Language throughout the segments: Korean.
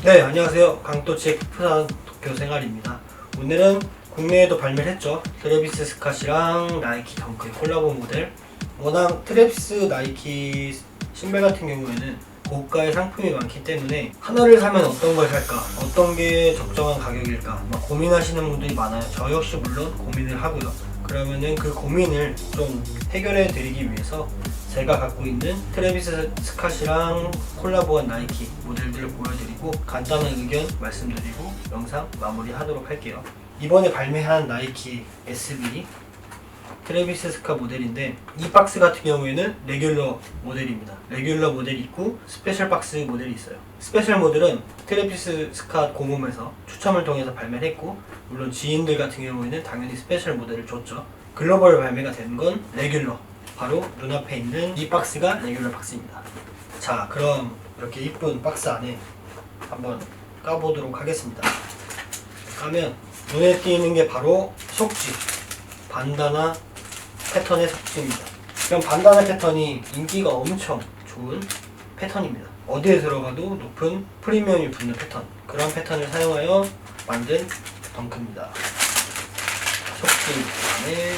네, 안녕하세요. 강도치의 푸푸한 도쿄 생활입니다. 오늘은 국내에도 발매를 했죠. 트래비스 스캇이랑 나이키 덩크의 콜라보 모델. 워낙 트래비스 나이키 신발 같은 경우에는 고가의 상품이 많기 때문에 하나를 사면 어떤 걸 살까, 어떤 게 적정한 가격일까 막 고민하시는 분들이 많아요. 저 역시 물론 고민을 하고요. 그러면은 그 고민을 좀 해결해 드리기 위해서 제가 갖고 있는 트래비스 스캇이랑 콜라보한 나이키 모델들을 보여드리고 간단한 의견 말씀드리고 영상 마무리하도록 할게요. 이번에 발매한 나이키 SB 트래비스 스캇 모델인데, 이 박스 같은 경우에는 레귤러 모델입니다. 레귤러 모델이 있고 스페셜 박스 모델이 있어요. 스페셜 모델은 트래비스 스캇 공홈에서 추첨을 통해서 발매를 했고, 물론 지인들 같은 경우에는 당연히 스페셜 모델을 줬죠. 글로벌 발매가 된 건 레귤러, 바로 눈앞에 있는 이 박스가 레귤러 박스입니다. 자, 그럼 이렇게 이쁜 박스 안에 한번 까보도록 하겠습니다. 까면 눈에 띄는 게 바로 속지, 반다나 패턴의 속지입니다. 그럼 반다나 패턴이 인기가 엄청 좋은 패턴입니다. 어디에 들어가도 높은 프리미엄이 붙는 패턴, 그런 패턴을 사용하여 만든 덩크입니다. 속지 안에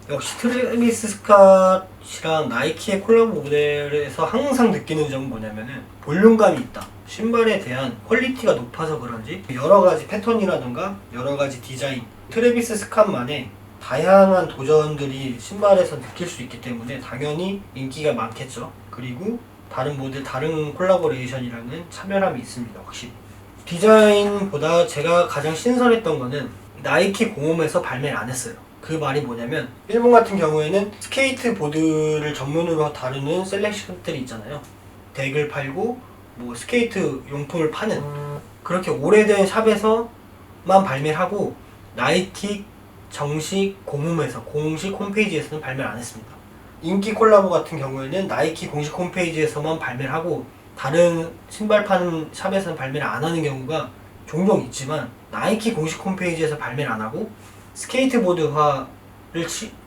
역시 트래비스 스캇이랑 나이키의 콜라보 모델에서 항상 느끼는 점은 뭐냐면은 볼륨감이 있다. 신발에 대한 퀄리티가 높아서 그런지 여러가지 패턴이라던가 여러가지 디자인, 트래비스 스캇만의 다양한 도전들이 신발에서 느낄 수 있기 때문에 당연히 인기가 많겠죠. 그리고 다른 모델, 다른 콜라보레이션이랑은 차별함이 있습니다. 확실히 디자인보다 제가 가장 신선했던 거는 나이키 공홈에서 발매를 안 했어요. 그 말이 뭐냐면, 일본 같은 경우에는 스케이트보드를 전문으로 다루는 셀렉션들이 있잖아요. 덱을 팔고 뭐 스케이트 용품을 파는 그렇게 오래된 샵에서만 발매를 하고 나이키 정식 공홈에서 공식 홈페이지에서는 발매를 안 했습니다. 인기 콜라보 같은 경우에는 나이키 공식 홈페이지에서만 발매를 하고 다른 신발 파는 샵에서는 발매를 안 하는 경우가 종종 있지만, 나이키 공식 홈페이지에서 발매를 안 하고 스케이트보드화를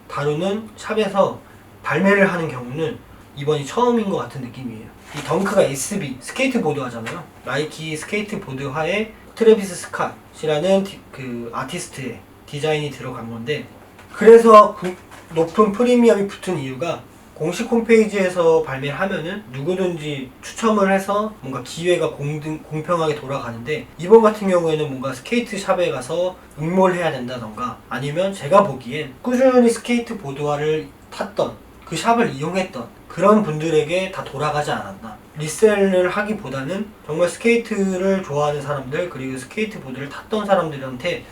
다루는 샵에서 발매를 하는 경우는 이번이 처음인 것 같은 느낌이에요. 이 덩크가 SB 스케이트보드화잖아요. 나이키 스케이트보드화에 트래비스 스캇이라는 그 아티스트의 디자인이 들어간 건데, 그래서 높은 프리미엄이 붙은 이유가 공식 홈페이지에서 발매를 하면은 누구든지 추첨을 해서 뭔가 기회가 공평하게 돌아가는데, 이번 같은 경우에는 뭔가 스케이트 샵에 가서 응모를 해야 된다던가 아니면 제가 보기엔 꾸준히 스케이트 보드화를 탔던 그 샵을 이용했던 그런 분들에게 다 돌아가지 않았나. 리셀을 하기보다는 정말 스케이트를 좋아하는 사람들, 그리고 스케이트 보드를 탔던 사람들한테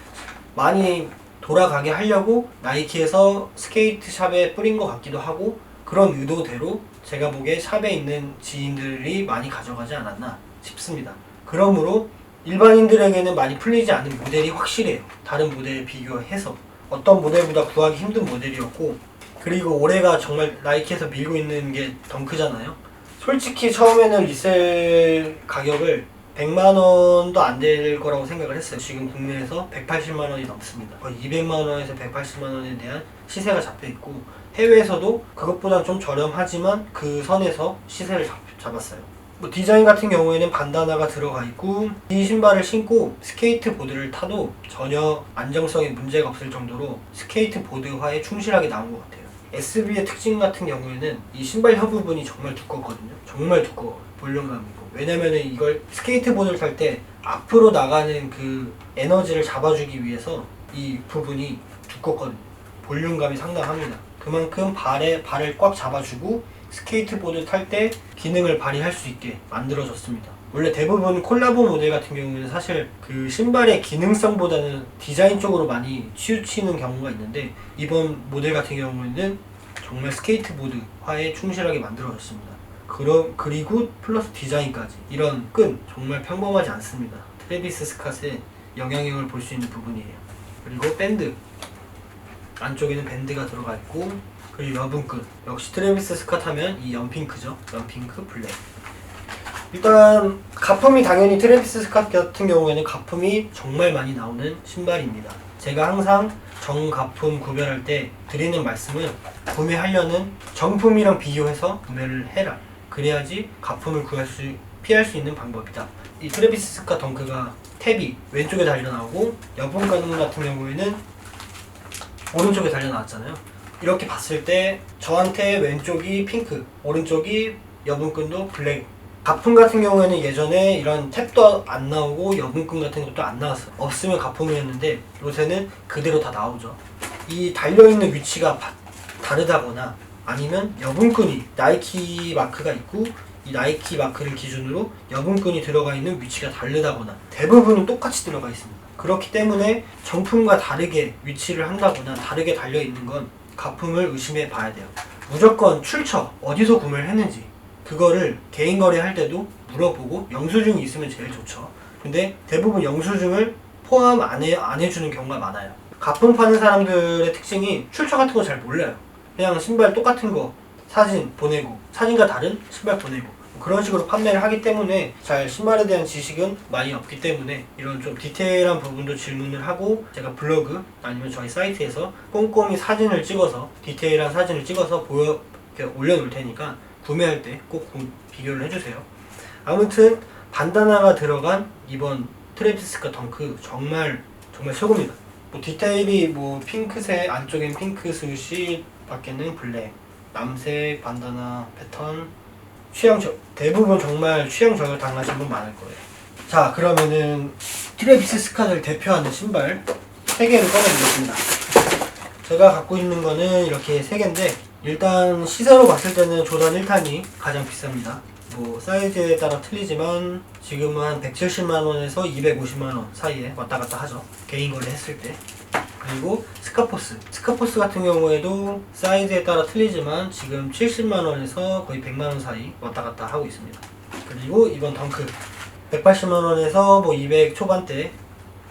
많이 돌아가게 하려고 나이키에서 스케이트 샵에 뿌린 것 같기도 하고, 그런 의도대로 제가 보기에 샵에 있는 지인들이 많이 가져가지 않았나 싶습니다. 그러므로 일반인들에게는 많이 풀리지 않은 모델이 확실해요. 다른 모델에 비교해서 어떤 모델보다 구하기 힘든 모델이었고, 그리고 올해가 정말 나이키에서 밀고 있는 게 덩크잖아요. 솔직히 처음에는 리셀 가격을 100만원도 안 될 거라고 생각을 했어요. 지금 국내에서 180만원이 넘습니다. 거의 200만원에서 180만원에 대한 시세가 잡혀있고, 해외에서도 그것보다 좀 저렴하지만 그 선에서 시세를 잡았어요. 뭐 디자인 같은 경우에는 반다나가 들어가 있고, 이 신발을 신고 스케이트보드를 타도 전혀 안정성에 문제가 없을 정도로 스케이트보드화에 충실하게 나온 것 같아요. SB의 특징 같은 경우에는 이 신발 혀 부분이 정말 두껍거든요. 정말 두꺼워. 볼륨감이고. 왜냐면은 이걸 스케이트보드를 탈 때 앞으로 나가는 그 에너지를 잡아주기 위해서 이 부분이 두껍거든요. 볼륨감이 상당합니다. 그만큼 발을 꽉 잡아주고 스케이트보드 탈 때 기능을 발휘할 수 있게 만들어졌습니다. 원래 대부분 콜라보 모델 같은 경우는 사실 그 신발의 기능성보다는 디자인 쪽으로 많이 치우치는 경우가 있는데, 이번 모델 같은 경우에는 정말 스케이트보드화에 충실하게 만들어졌습니다. 그리고 플러스 디자인까지, 이런 끈 정말 평범하지 않습니다. 트래비스 스캇의 영향력을 볼 수 있는 부분이에요. 그리고 밴드 안쪽에는 밴드가 들어가 있고, 그리고 여분끈, 역시 트래비스 스캇 하면 이 연핑크죠. 연핑크 블랙. 일단 가품이 당연히 트래비스 스캇 같은 경우에는 가품이 정말 많이 나오는 신발입니다. 제가 항상 정가품 구별할 때 드리는 말씀은, 구매하려는 정품이랑 비교해서 구매를 해라. 그래야지 가품을 구할 수 피할 수 있는 방법이다. 이 트래비스 스캇 덩크가 탭이 왼쪽에 달려 나오고 여분근 같은 경우에는 오른쪽에 달려 나왔잖아요. 이렇게 봤을 때 저한테 왼쪽이 핑크, 오른쪽이 여분근도 블랙. 가품 같은 경우에는 예전에 이런 탭도 안 나오고 여분근 같은 것도 안 나왔어요. 없으면 가품이었는데 요새는 그대로 다 나오죠. 이 달려있는 위치가 다르다거나 아니면 여분근이 나이키 마크가 있고 이 나이키 마크를 기준으로 여분근이 들어가 있는 위치가 다르다거나 대부분은 똑같이 들어가 있습니다. 그렇기 때문에 정품과 다르게 위치를 한다거나 다르게 달려있는 건 가품을 의심해 봐야 돼요. 무조건 출처, 어디서 구매를 했는지 그거를 개인 거래할 때도 물어보고 영수증이 있으면 제일 좋죠. 근데 대부분 영수증을 포함 안 해주는 경우가 많아요. 가품 파는 사람들의 특징이 출처 같은 거 잘 몰라요. 그냥 신발 똑같은 거 사진 보내고 사진과 다른 신발 보내고 그런 식으로 판매를 하기 때문에 잘 신발에 대한 지식은 많이 없기 때문에 이런 좀 디테일한 부분도 질문을 하고 제가 블로그 아니면 저희 사이트에서 꼼꼼히 사진을 찍어서 디테일한 사진을 찍어서 올려놓을 테니까 구매할 때 꼭 비교를 해주세요. 아무튼 반다나가 들어간 이번 트래비스 스캇 덩크 정말 최고입니다. 뭐 디테일이 뭐 핑크색, 안쪽엔 핑크 스윗이 밖에는 블랙, 남색 반다나 패턴 대부분 정말 취향 저격 당하신 분 많을 거예요. 자, 그러면은 트래비스 스캇을 대표하는 신발 3개를 꺼내보겠습니다. 제가 갖고 있는 거는 이렇게 3개인데 일단 시세로 봤을 때는 조던 1탄이 가장 비쌉니다. 뭐 사이즈에 따라 틀리지만 지금은 한 170만원에서 250만원 사이에 왔다 갔다 하죠. 개인 거래 했을 때. 그리고 스카포스 같은 경우에도 사이즈에 따라 틀리지만 지금 70만원에서 거의 100만원 사이 왔다 갔다 하고 있습니다. 그리고 이번 덩크 180만원에서 뭐 200 초반대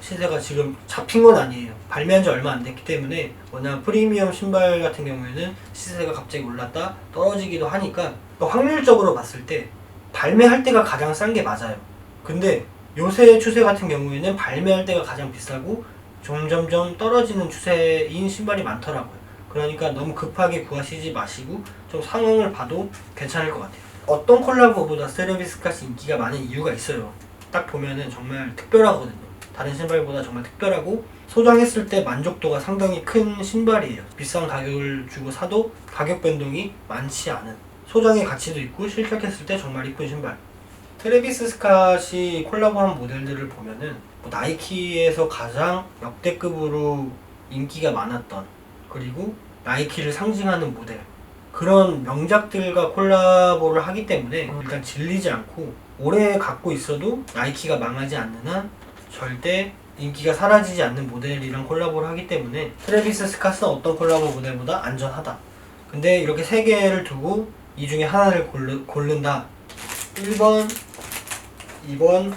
시세가 지금 잡힌 건 아니에요. 발매한 지 얼마 안 됐기 때문에 워낙 프리미엄 신발 같은 경우에는 시세가 갑자기 올랐다 떨어지기도 하니까 확률적으로 봤을 때 발매할 때가 가장 싼 게 맞아요. 근데 요새 추세 같은 경우에는 발매할 때가 가장 비싸고 점점점 떨어지는 추세인 신발이 많더라고요. 그러니까 너무 급하게 구하시지 마시고 좀 상황을 봐도 괜찮을 것 같아요. 어떤 콜라보보다 트래비스 스캇이 인기가 많은 이유가 있어요. 딱 보면은 정말 특별하거든요. 다른 신발보다 정말 특별하고 소장했을 때 만족도가 상당히 큰 신발이에요. 비싼 가격을 주고 사도 가격 변동이 많지 않은 소장의 가치도 있고 실격했을 때 정말 이쁜 신발. 트래비스 스캇이 콜라보한 모델들을 보면은 뭐 나이키에서 가장 역대급으로 인기가 많았던 그리고 나이키를 상징하는 모델 그런 명작들과 콜라보를 하기 때문에 일단 질리지 않고 오래 갖고 있어도 나이키가 망하지 않는 한 절대 인기가 사라지지 않는 모델이랑 콜라보를 하기 때문에 트래비스 스캇은 어떤 콜라보 모델보다 안전하다. 근데 이렇게 3개를 두고 이 중에 하나를 고른다. 1번, 2번,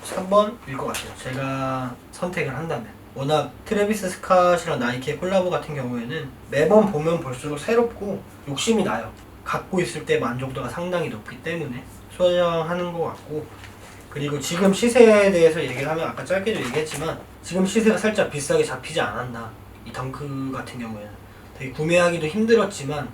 3번일 것 같아요. 제가 선택을 한다면. 워낙 트래비스 스캇이랑 나이키의 콜라보 같은 경우에는 매번 보면 볼수록 새롭고 욕심이 나요. 갖고 있을 때 만족도가 상당히 높기 때문에 소장하는 것 같고 그리고 지금 시세에 대해서 얘기를 하면 아까 짧게도 얘기했지만 지금 시세가 살짝 비싸게 잡히지 않았나 이 덩크 같은 경우에는 되게 구매하기도 힘들었지만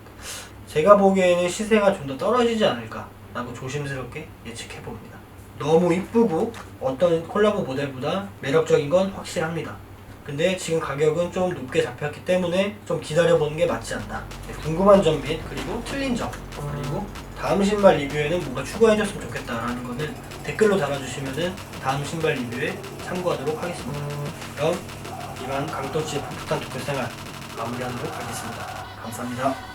제가 보기에는 시세가 좀 더 떨어지지 않을까 라고 조심스럽게 예측해봅니다. 너무 이쁘고 어떤 콜라보 모델보다 매력적인 건 확실합니다. 근데 지금 가격은 좀 높게 잡혔기 때문에 좀 기다려보는 게 맞지 않나. 궁금한 점 및 그리고 틀린 점 그리고 다음 신발 리뷰에는 뭐가 추가해줬으면 좋겠다라는 거는 댓글로 달아주시면은 다음 신발 리뷰에 참고하도록 하겠습니다. 그럼 이만 강도치의 풋풋한 도쿄 생활 마무리하도록 하겠습니다. 감사합니다.